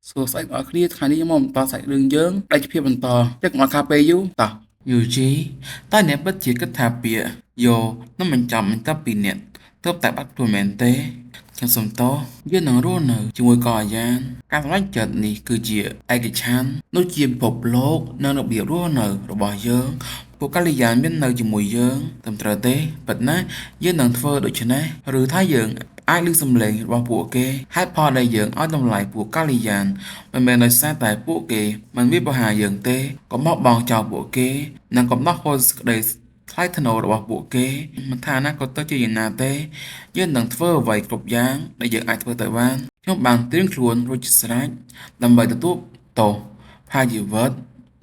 សួស្តីបងប្អូនថ្ងៃនេះមកបន្តសាច់រឿងយើងដែលជាភាពបន្តចឹកមកខាពេលយូតោះយូជីតែអ្នកពិតជាគិតថាពាក្យយោនឹងមិនចាំមិនតាពីអ្នកទើបតែបាត់ខ្លួនមែនទេខ្ញុំសុំតោយើងនឹងរស់នៅជាមួយកអាយ៉ានការសម្រេចចិត្តនេះគឺជាឯកច្ឆ័ន្ទនោះជាពិភពលោកនិងរបៀបរស់នៅរបស់យើងពួកកាលីយ៉ានមាននៅជាមួយយើងត្រឹមត្រូវទេពិតណាស់យើងនឹងធ្វើដូច្នេះឬថាយើងអាចឮសំឡេងរបស់ពួកគេហេតុផលដែលយើងឲ្យតម្លៃពួកកាលីយ៉ានមិនមែនដោយសារតែពួកគេមិនវាប្រហារយើងទេកុំបោះបង់ចោលពួកគេនិងកុំដោះហួសក្តីថ្លៃថ្នូររបស់ពួកគេមិនថាណាក៏ទៅជាយ៉ាងណាទេយើងនឹងធ្វើអ្វីគ្រប់យ៉ាងដែលយើងអាចធ្វើទៅបានខ្ញុំបានត្រៀមខ្លួនរួចជាស្រេចដើម្បីទទួលទោសផាជីវិត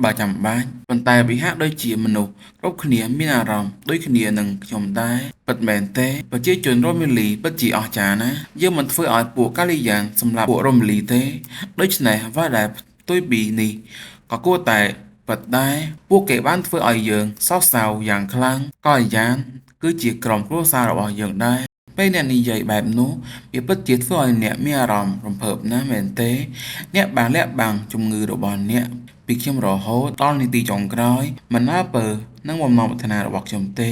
បើចាំបាច់ប៉ុន្តែវាហាក់ដូចជាមនុស្សគ្រប់គ្នាមានអារម្មណ៍ដូចគ្នានឹងខ្ញុំដែរពិតមែនទេប្រជាជនរ៉ូមេលីពិតជាអស្ចារ្យណាស់យើងមិនធ្វើឲ្យពួកកាលីយ៉ានសម្រាប់ពួករ៉ូមេលីទេដូច្នេះអ្វីដែលផ្ទុយពីនេះក៏គួរតែពិតដែរពួកគេបានធ្វើឲ្យយើងសោកសៅយ៉ាងខ្លាំងកាលីយ៉ានគឺជាក្រុមគ្រួសាររបស់យើងដែរពេលអ្នកនិយាយបែបនោះវាពិតជាធ្វើឲ្យអ្នកមានអារម្មណ៍រំភើបណាស់មែនទេអ្នកបានលាក់បាំងជំងឺរបស់អ្នកពីខ្ញុំរហូតដល់នាទីចុងក្រោយមិនអើពើនឹងបំណងប្រាថ្នារបស់ខ្ញុំទេ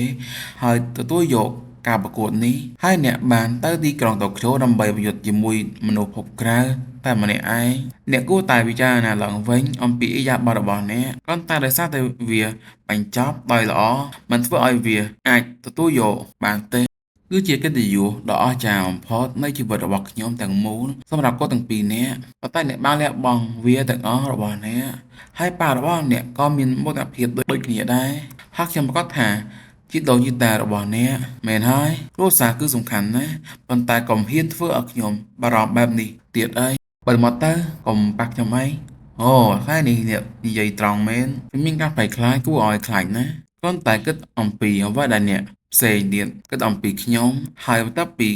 ហើយទទួលយកការប្រកួតនេះហើយអ្នកបានទៅទីក្រុងតូក្យូដើម្បីប្រយុទ្ធជាមួយមនុស្សភពក្រៅតែម្នាក់ឯងអ្នកគួរតែពិចារណាឡើងវិញអំពីអិយាបថរបស់អ្នកគ្រាន់តែដោយសារតែវាបញ្ចប់ដោយល្អមិនធ្វើឲ្យវាអាចទទួលយកបានទេគឺជាកិត្តិយសដ៏អស្ចារ្យបំផុតនៃជីវិតរបស់ខ្ញុំទាំងមូលសម្រាប់គាត់ទាំងពីរនាក់ប៉ុន្តែអ្នកបានលះបង់វាទាំងអស់របស់អ្នកហើយប៉ារបស់អ្នកក៏មានមោទនភាពដូចគ្នាដែរហើយខ្ញុំប្រកាសថាជីដូនជីតារបស់អ្នកមែនហើយគ្រួសារគឺសំខាន់ណាស់ប៉ុន្តែកុំហ៊ានធ្វើឲ្យខ្ញុំបារម្ភបែបនេះទៀតអីបើមកទៅកុំប៉ះខ្ញុំអីអូថ្ងៃនេះអ្នកនិយាយត្រង់មែនមានការប្រែខ្លាចគួរឲ្យខ្លាចណាគ្រាន់តែគិតអំពីអ្វីដែលអ្នកផ្សេងទៀតគិតអំពីខ្ញុំហើយបន្ទាប់ពី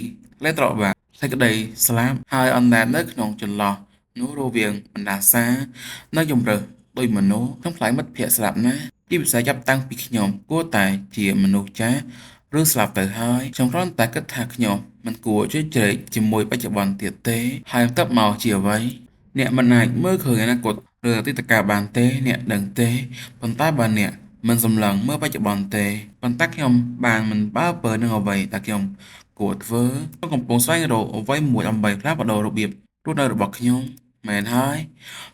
លេត្របាក់សេចក្តីស្លាប់ហើយអណ្ដែតនៅក្នុងចន្លោះនោះរវាងបណ្ដាសានៅជំរើសដោយមនុស្សខ្ញុំខ្លាចមិត្តភក្តិស្លាប់ណាជាពិសេសចាប់តាំងពីខ្ញុំគួរតែជាមនុស្សចាស់ឬស្លាប់ទៅហើយខ្ញុំគ្រាន់តែគិតថាខ្ញុំមិនគួរជឿជ្រែកជាមួយបច្ចុប្បន្នទៀតទេហើយបន្ទាប់មកជាអ្វីអ្នកមិនអាចមើលឃើញអនាគតឬអតីតកាលបានទេអ្នកដឹងទេប៉ុន្តែបើអ្នកមិនសម្លឹងមើលបច្ចុប្បន្នទេប៉ុន្តែខ្ញុំបានមិនបើពើនឹងអ្វីដែលខ្ញុំគួរធ្វើខ្ញុំកំពុងស្វែងរកអ្វីមួយដើម្បីផ្លាស់ប្ដូររបៀបរស់នៅរបស់ខ្ញុំមែនហើយ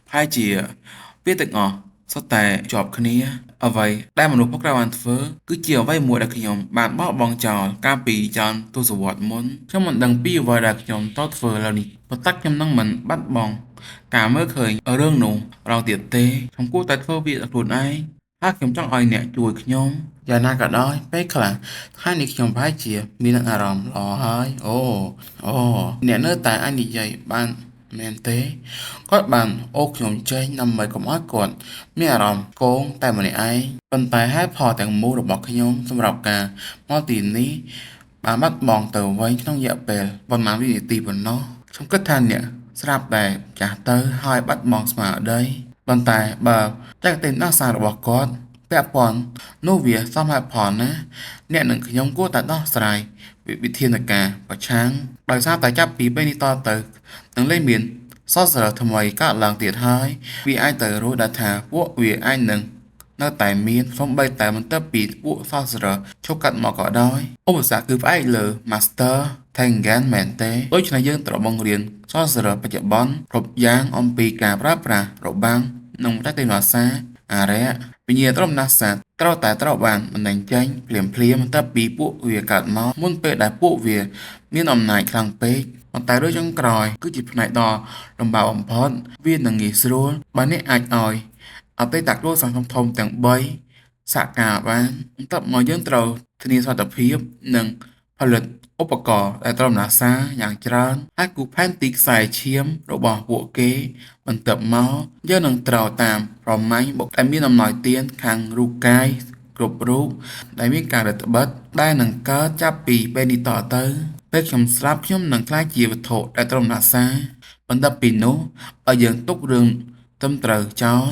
ប្រហែលជាវាទាំងអស់សុទ្ធតែជាប់គ្នាអ្វីដែលមនុស្សពុករបានធ្វើគឺជាអ្វីមួយដែលខ្ញុំបានបោះបង់ចោលកាលពីច្រើនទសវត្សរ៍មុនខ្ញុំមិនដឹងពីអ្វីដែលខ្ញុំត្រូវធ្វើឡើយនេះប៉ុន្តែខ្ញុំនឹងមិនបាត់បង់ការមើលឃើញរឿងនោះរងទៀតទេខ្ញុំគួរតែធ្វើវាខ្លួនឯងហើយខ្ញុំចង់ឲ្យអ្នកជួយខ្ញុំយ៉ាងណាក៏ដោយពេលខ្លះថ្ងៃនេះខ្ញុំប្រហែលជាមានអារម្មណ៍ល្អហើយអូអ្នកនៅតែអាចនិយាយបានមែនទេគាត់បានអូខ្ញុំចេញដើម្បីកុំឲ្យគាត់មានអារម្មណ៍កងតែម្នាក់ឯងប៉ុន្តែហេតុផលទាំងមូលរបស់ខ្ញុំសម្រាប់ការមកទីនេះបានបាត់បង់ទៅវិញក្នុងរយៈពេលប៉ុន្មានវិនាទីប៉ុណ្ណោះខ្ញុំគិតថាអ្នកស្រាប់តែចាស់ទៅហើយបាត់បង់ស្មារតីប៉ុន្តែបើចែកទេណាសាររបស់គាត់ពាក់ព័ន្ធនោះវាសមហេតុផលណាអ្នកនិងខ្ញុំគួរតែដោះស្រាយវិធានការប្រឆាំងដោយសារតែចាប់ពីពេលនេះតទៅនឹងលែងមានសសរថ្មីកើតឡើងទៀតហើយវាអាចទៅរួចដែលថាពួកវាអាចនឹងនៅតែមានសូម្បីតែបន្ទាប់ពីពួកសសរឈប់កាត់មកក៏ដោយឧបសគ្គគឺផ្អែកលើ Master Tengen មែនទេដូច្នេះយើងត្រូវបង្រៀនសសរបច្ចុប្បន្នគ្រប់យ៉ាងអំពីការប្រើប្រាស់របាំងនិងបច្ចេកទេសភាសាអារៈវិញ្ញាណត្រមណាសាត្រូវតែត្រូវបានបណ្ដេញចេញភ្លាមបន្ទាប់ពីពួកវាកើតមកមុនពេលដែលពួកវាមានអំណាចខ្លាំងពេកប៉ុន្តែរឿងចុងក្រោយគឺជាផ្នែកដ៏លំបាកបំផុតវានឹងងាយស្រួលបើអ្នកអាចឲ្យអតីតគ្រួសារធំៗទាំង3សហការបានបន្ទាប់មកយើងត្រូវធានាសុវត្ថិភាពនិងផលិតឧបករណ៍ដែលត្រូវណាសាយ៉ាងច្រើនហើយគូផែនទីខ្សែឈាមរបស់ពួកគេបន្ទាប់មកយើងនឹងត្រូវតាមប្រម៉ាញ់បុកតែមានអំណោយទានខាងរូបកាយគ្រប់រូបដែលមានការរឹតបន្តឹងដែលនឹងកើតចាប់ពីពេលនេះតទៅពេលខ្ញុំស្លាប់ខ្ញុំនឹងក្លាយជាវត្ថុដែលត្រូវណាសាបន្ទាប់ពីនោះបើយើងទុករឿងត្រឹមត្រូវចោល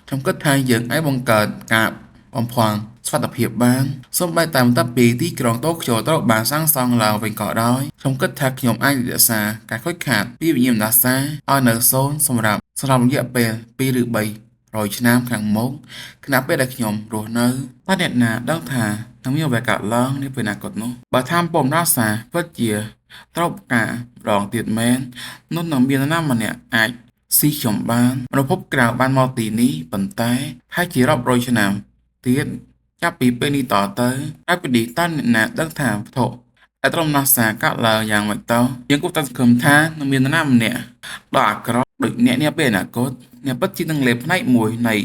ខ្ញុំគិតថាយើងអាចបង្កើតការបំភាន់សុខភាពបានសូម្បីតែបន្ទាប់ពីទីក្រុងតូក្យូត្រូវបានសាងសង់ឡើងវិញក៏ដោយខ្ញុំគិតថាខ្ញុំអាចរក្សាការខូចខាតពីវិញ្ញាណដាសាឲ្យនៅសូន្យសម្រាប់ សម្រាប់រយៈពេល2ឬ300ឆ្នាំខាងមុខគណៈពេលដែលខ្ញុំរស់នៅតើអ្នកណាដឹងថានឹងមានអ្វីកើតឡើងនាពេលអនាគតនោះបើថាពំរាសាពិតជាត្រូវការរងទៀតមែននោះនឹងមាននរណាម្នាក់អាចស៊ីខ្ញុំបានមនុស្សភពក្រៅបានមកទីនេះប៉ុន្តែហើយជារាប់រយឆ្នាំទៀតចាប់ពីពេលនេះតទៅហើយពីនេះតើអ្នកណាដឹងថាវត្ថុតែត្រឹមណាសាកើតឡើងយ៉ាងម៉េចទៅយើងគួរតែសង្ឃឹមថានឹងមាននរណាម្នាក់ដ៏អាក្រក់ដូចអ្នកនាពេលអនាគតអ្នកពិតជានឹងលេបផ្នែកមួយនៃ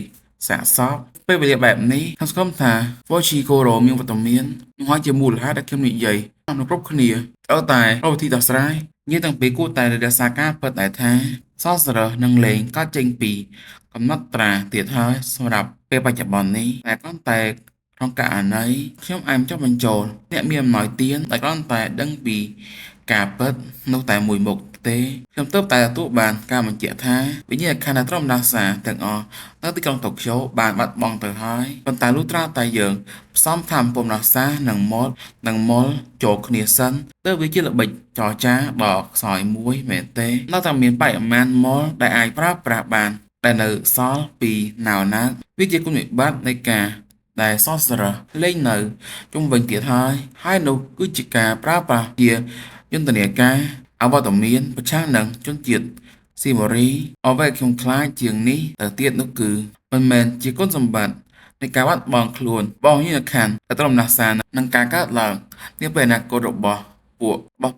សាកសពពេលវេលាបែបនេះខ្ញុំសង្ឃឹមថា Voichi Koro មានវត្តមាននឹងហើយជាមូលហេតុដែលខ្ញុំនិយាយអនុគ្រប់គ្នាត្រូវតែរកវិធីដោះស្រាយយើងទាំងពីរគួរតែរក្សាការពិតដែលថាសសរនឹងលេងកើតចេញពីកំណត់ត្រាទៀតហើយសម្រាប់ពេលបច្ចុប្បន្ននេះតែគ្រាន់តែក្នុងករណីខ្ញុំអាចចុះបញ្ចូលអ្នកមានអំណោយទានតែគ្រាន់តែដឹងពីការពិតនោះតែមួយមុខទេខ្ញុំទើបតែទទួលបានការបញ្ជាក់ថាវិញ្ញាណក្ខន្ធត្រឹមដាសាទាំងអស់នៅទីក្រុងតូក្យូបានបាត់បង់ទៅហើយប៉ុន្តែលុះត្រាតែយើងផ្សំថាមពំរាសានិងមុលចូលគ្នាសិនទើបវាជាល្បិចចរចាដ៏ខ្សោយមួយមែនទេនៅតែមានបរិមាណមុលដែលអាចប្រើប្រាស់បានដែលនៅសល់ពីណៅណាវាជាគុណវិបត្តិនៃការដែលសសរលេងនៅជុំវិញទៀតហើយនោះគឺជាការប្រើប្រាស់ជាយន្តនាការអវត្តមានប្រឆាំងនឹងជនជាតិស៊ីម៉ូរីអ្វីខ្ញុំខ្លាចជាងនេះទៅទៀតនោះគឺមិនមែនជាគុណសម្បត្តិនៃការបាត់បង់ខ្លួនបងយានខណ្ឌតែត្រឹមណាសានឹងការកើតឡើងនាពេលអនាគតរបស់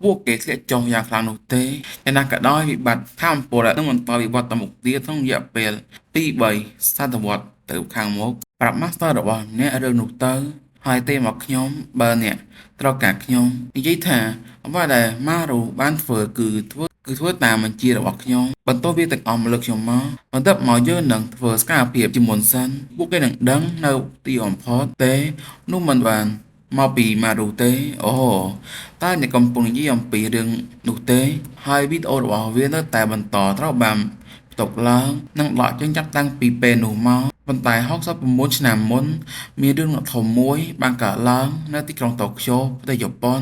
ពួកគេធ្លាក់ចុះយ៉ាងខ្លាំងនោះទេយ៉ាងណាក៏ដោយវិបត្តិថាមពលនឹងបន្តវិវត្តទៅមុខទៀតក្នុងរយៈពេល2-3សតវត្សទៅខាងមុខប្រាប់ Master របស់អ្នករឿងនោះទៅហើយទេមកខ្ញុំបើអ្នកត្រូវការខ្ញុំនិយាយថាអ្វីដែល Maru បានធ្វើគឺធ្វើតាមបញ្ជារបស់ខ្ញុំបន្ទាប់វាទាំងអស់មកលើខ្ញុំមកបន្ទាប់មកយើងនឹងធ្វើសកម្មភាពជាមុនសិនពួកគេនឹងដឹងនៅទីបំផុតទេនោះមិនបានមកពី Maru ទេអូតើអ្នកកំពុងនិយាយអំពីរឿងនោះទេហើយវីដេអូរបស់វានៅតែបន្តត្រូវបានផ្ទុកឡើងនិងដកចេញចាប់តាំងពីពេលនោះមកប៉ុន្តែ69ឆ្នាំមុនមានរឿងធំមួយបានកើតឡើងនៅទីក្រុងតូក្យូប្រទេសជប៉ុន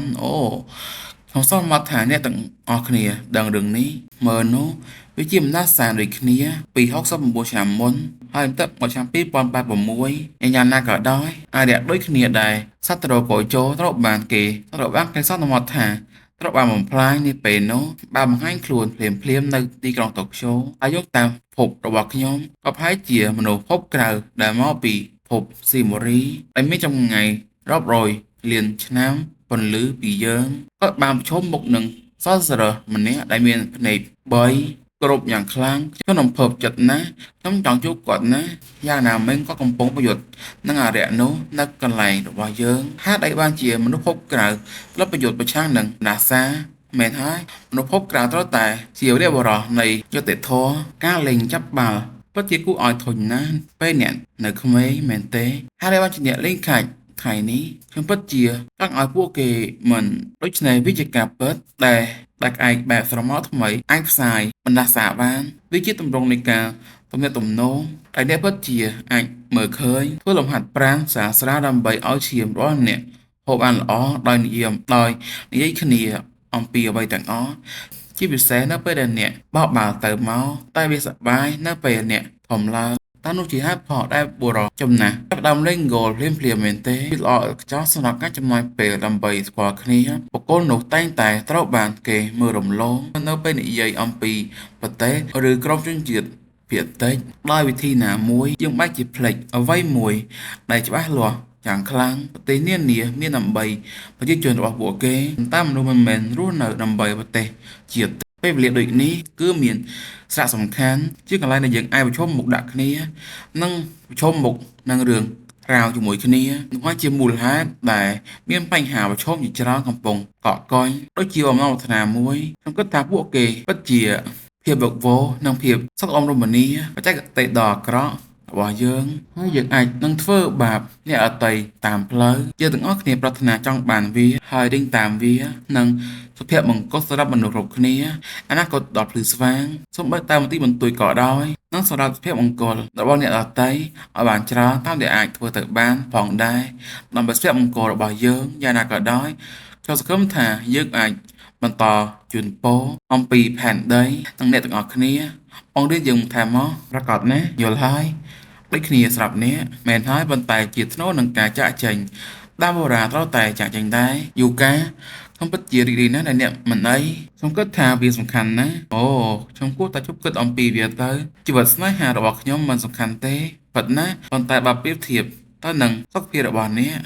ខ្ញុំសន្មតថាអ្នកទាំងអស់គ្នាដឹងរឿងនេះមើលនោះវាជាអំណាចសានដូចគ្នាពី69ឆ្នាំមុនហើយបន្ទាប់មកឆ្នាំ2086យ៉ាងណាក៏ដោយអារៈដូចគ្នាដែរសត្វរកោជោត្រូវបានគេសន្មតថាត្រូវបានបំផ្លាញនាពេលនោះបានបង្ហាញខ្លួនភ្លាមនៅទីក្រុងតូក្យូហើយយកតាមភពរបស់ខ្ញុំក៏ប្រហែលជាមនុស្សភពក្រៅដែលមកពីភពស៊ីម៉ូរីដែលមានចម្ងាយរាប់រយលានឆ្នាំពន្លឺពីយើងក៏បានប្រឈមមុខនឹងសសរម្នាក់ដែលមានភ្នែក3គ្រប់យ៉ាងខ្លាំងខ្ញុំនឹងភើបចិត្តណាស់ខ្ញុំចង់ជួបគាត់ណាយ៉ាងណាមិញក៏កំពុងប្រយុទ្ធនឹងអារៈនោះនៅកន្លែងរបស់យើងហេតុអីបានជាមនុស្សភពក្រៅធ្លាប់ប្រយុទ្ធប្រឆាំងនឹងណាសាមែនហើយមនុស្សភពក្រៅត្រូវតែជាវរៈបរោះនៃយុត្តិធម៌ការលេងចាប់បាល់ពិតជាគួរឲ្យធុញណាស់ពេលអ្នកនៅក្មេងមែនទេហើយបានជាអ្នកលេងខាច់ថ្ងៃនេះខ្ញុំពិតជាចង់ឲ្យពួកគេមិនដូច្នេះវាជាការពិតដែលឯកបែបស្រមោលថ្មីអាចផ្សាយបណ្ដាសាបានវាជាទម្រង់នៃការទំនាក់ទំនងដែលអ្នកពិតជាអាចមើលឃើញធ្វើលំហាត់ប្រាណស្រាលដើម្បីឲ្យឈាមរបស់អ្នកហូបបានល្អដោយនិយាយគ្នាអំពីអ្វីទាំងអស់ជាពិសេសនៅពេលដែលអ្នកបោះបាល់ទៅមកតែវាសប្បាយនៅពេលអ្នកធំឡើងតើនោះជាហេតុផលដែលបុរសចំណាស់ចាប់ផ្ដើមលេងហ្គោលភ្លាមមែនទេវាល្អខ្ចោះសម្រាប់ការចំណាយពេលដើម្បីស្គាល់គ្នាបុគ្គលនោះតែងតែត្រូវបានគេមើលរំលងនៅពេលនិយាយអំពីប្រទេសឬក្រុមជនជាតិភាគតិចដោយវិធីណាមួយយើងបែរជាភ្លេចអ្វីមួយដែលច្បាស់លាស់យ៉ាងខ្លាំងប្រទេសនានាមានដើម្បីប្រជាជនរបស់ពួកគេតាមមនុស្សមិនមែនរស់នៅដើម្បីប្រទេសជាតិពេលវេលាដូចនេះគឺមានសារៈសំខាន់ជាកន្លែងដែលយើងអាចប្រឈមមុខដាក់គ្នានិងប្រឈមមុខនឹងរឿងរ៉ាវជាមួយគ្នានោះហើយជាមូលហេតុដែលមានបញ្ហាប្រឈមជាច្រើនកំពុងកកកុញដូចជាអំណរប្រាថ្នាមួយខ្ញុំគិតថាពួកគេពិតជាភាពវឹកវរនិងភាពសុខអមរមនាបច្ចេកទេសដ៏អាក្រក់របស់យើងហើយយើងអាចនឹងធ្វើបាបអ្នកដទៃតាមផ្លូវយើងទាំងអស់គ្នាប្រាថ្នាចង់បានវាហើយដេញតាមវានិងសុភមង្គលសម្រាប់មនុស្សគ្រប់គ្នាអនាគតដ៏ភ្លឺស្វាងសូម្បីតែមន្ទីរបន្ទួយក៏ដោយនិងសម្រាប់សុភមង្គលរបស់អ្នកដទៃឲ្យបានច្រើនតាមដែលអាចធ្វើទៅបានផងដែរដើម្បីសុភមង្គលរបស់យើងយ៉ាងណាក៏ដោយខ្ញុំសង្ឃឹមថាយើងអាចបន្តជូនពរអំពីផែនដីនិងអ្នកទាំងអស់គ្នា បងរៀនយើងថែមមកប្រកាសណាយល់ហើយដូចគ្នាស្រាប់នេះមែនហើយប៉ុន្តែជាធ្នូនឹងការចាក់ចេញតាមបុរាណត្រូវតែចាក់ចេញដែរយូកាខ្ញុំពិតជារីករាយណាស់ដែលអ្នកមិនអីខ្ញុំគិតថាវាសំខាន់ណាស់អូខ្ញុំគួរតែជប់គិតអំពីវាទៅជីវិតស្នេហារបស់ខ្ញុំមិនសំខាន់ទេពិតណាស់ប៉ុន្តែបើប្រៀបធៀបទៅនឹងសុខភាពរបស់អ្នក